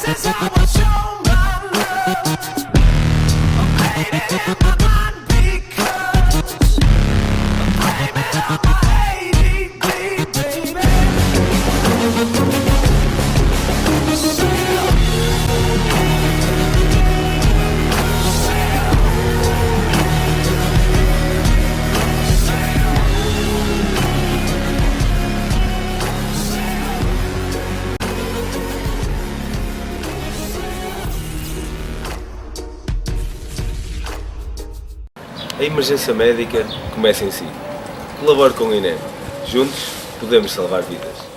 is how I show my love. I'm painted in my mind because I'm blaming on my ADD, baby. A emergência médica começa em si. Colabore com o INEM. Juntos podemos salvar vidas.